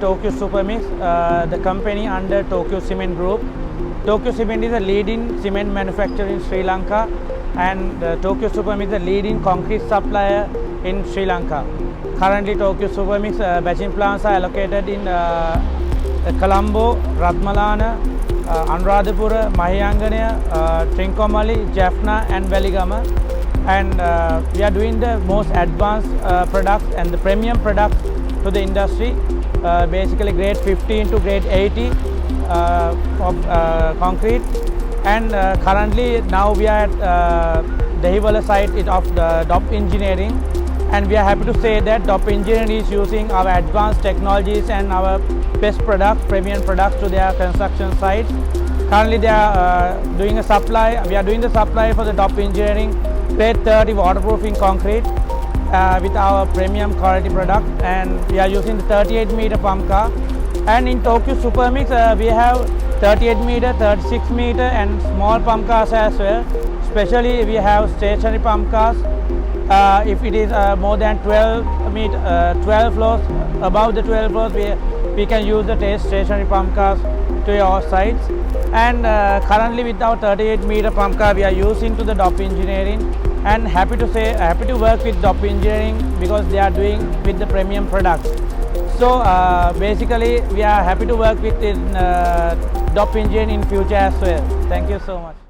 Tokyo Supermix, the company under Tokyo Cement Group. Tokyo Cement is a leading cement manufacturer in Sri Lanka, and Tokyo Supermix is the leading concrete supplier in Sri Lanka. Currently, Tokyo Supermix batching plants are allocated in Colombo, Ratmalana, Anuradhapura, Mahiyanganaya, Trincomalee, Jaffna and Weligama. And we are doing the most advanced products and the premium products to the industry, basically grade 15 to grade 80 of concrete. And currently now we are at the Hivala site of the DOP Engineering, and we are happy to say that DOP Engineering is using our advanced technologies and our best products, premium products to their construction sites. Currently they are doing a supply, we are doing the supply for the DOP Engineering grade 30 waterproofing concrete with our premium quality product, and we are using the 38 meter pump car. And in Tokyo Supermix we have 38 meter, 36 meter and small pump cars as well. Especially we have stationary pump cars. If it is more than 12 floors, above the 12 floors, we can use the stationary pump cars to your sites. And currently with our 38 meter pump car, we are using to the DOP Engineering, and happy to work with DOP Engineering because they are doing with the premium products. So basically we are happy to work with DOP Engineering in future as well. Thank you so much.